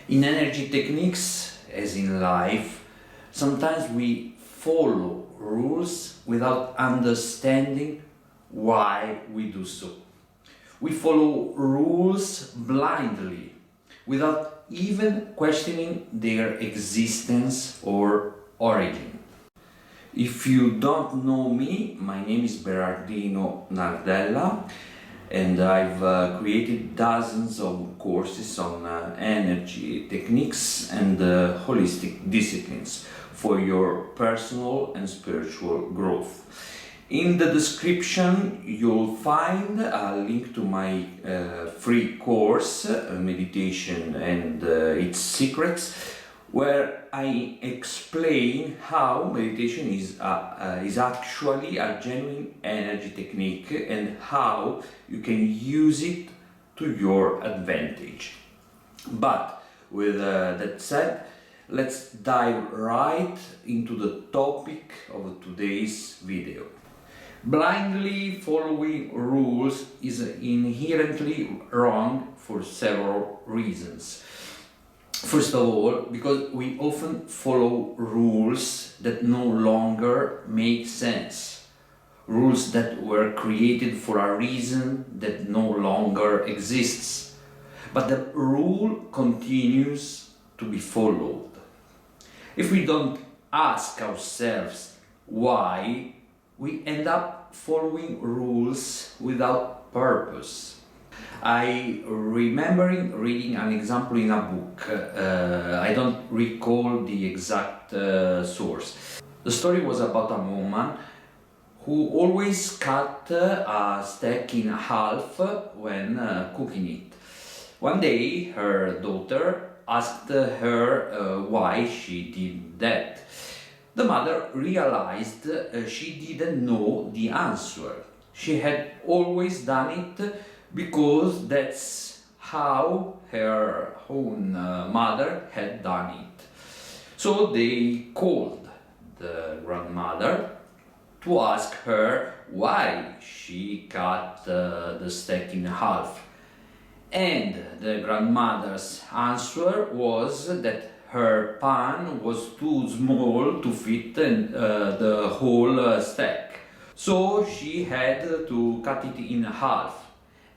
In energy techniques, as in life, sometimes we follow rules without understanding why we do so. We follow rules blindly, without even questioning their existence or origin. If you don't know me, my name is Berardino Nardella, and I've created dozens of courses on energy techniques and holistic disciplines for your personal and spiritual growth. In the description you'll find a link to my free course, Meditation and its Secrets, where I explain how meditation is actually a genuine energy technique and how you can use it to your advantage. But with that said, let's dive right into the topic of today's video. Blindly following rules is inherently wrong for several reasons. First of all, because we often follow rules that no longer make sense. Rules that were created for a reason that no longer exists. But the rule continues to be followed. If we don't ask ourselves why, we end up following rules without purpose. I remember reading an example in a book. I don't recall the exact source. The story was about a woman who always cut a steak in half when cooking it. One day her daughter asked her why she did that. The mother realized she didn't know the answer. She had always done it because that's how her own mother had done it. So they called the grandmother to ask her why she cut the steak in half. And the grandmother's answer was that her pan was too small to fit the whole steak. So she had to cut it in half.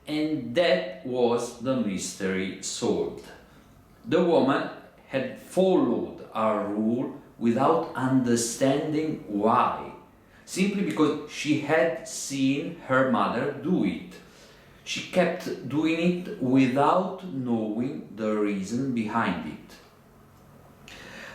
And that was the mystery solved. The woman had followed a rule without understanding why, simply because she had seen her mother do it. She kept doing it without knowing the reason behind it.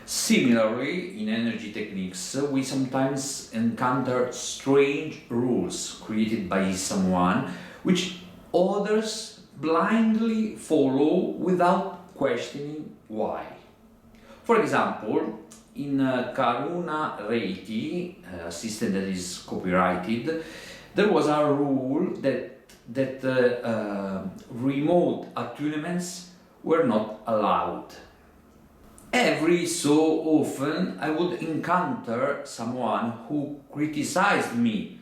Similarly, in energy techniques, we sometimes encounter strange rules created by someone which others blindly follow without questioning why. For example, in Karuna Reiki, a system that is copyrighted, there was a rule that remote attunements were not allowed. Every so often I would encounter someone who criticized me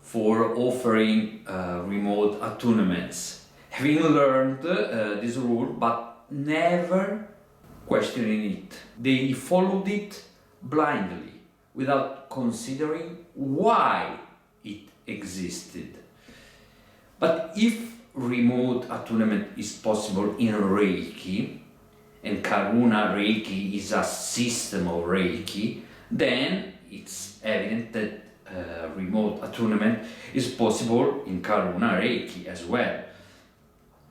for offering remote attunements, having learned this rule but never questioning it. They followed it blindly without considering why it existed. But if remote attunement is possible in Reiki, and Karuna Reiki is a system of Reiki, then it's evident that remote attunement is possible in Karuna Reiki as well.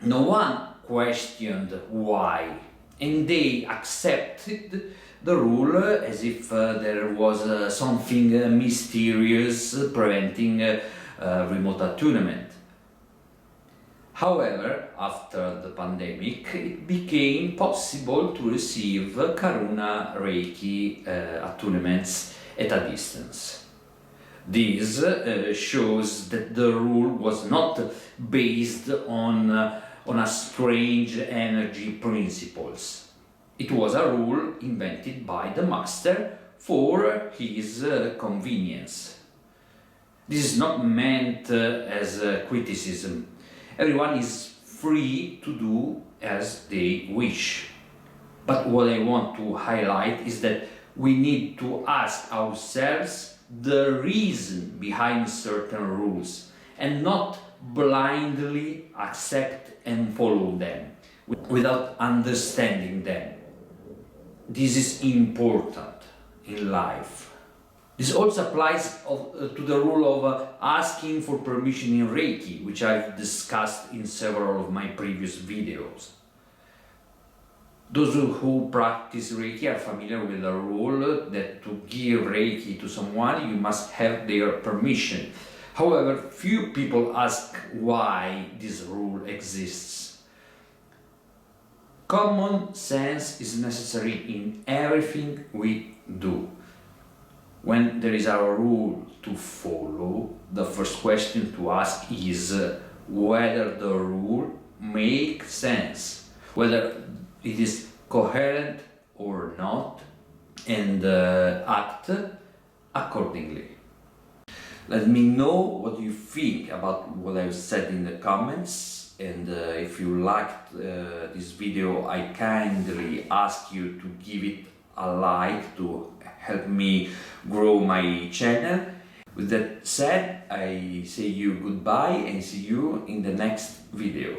No one questioned why, and they accepted the rule as if there was something mysterious preventing remote attunement. However, after the pandemic, it became possible to receive Karuna Reiki attunements at a distance. This shows that the rule was not based on a strange energy principles. It was a rule invented by the master for his convenience. This is not meant as a criticism. Everyone is free to do as they wish. But what I want to highlight is that we need to ask ourselves the reason behind certain rules and not blindly accept and follow them without understanding them. This is important in life. This also applies to the rule of asking for permission in Reiki, which I've discussed in several of my previous videos. Those who practice Reiki are familiar with the rule that to give Reiki to someone you must have their permission. However, few people ask why this rule exists. Common sense is necessary in everything we do. When there is a rule to follow, the first question to ask is whether the rule makes sense, whether it is coherent or not, and act accordingly. Let me know what you think about what I've said in the comments, and if you liked this video, I kindly ask you to give it a like to help me grow my channel. With that said, I say you goodbye and see you in the next video.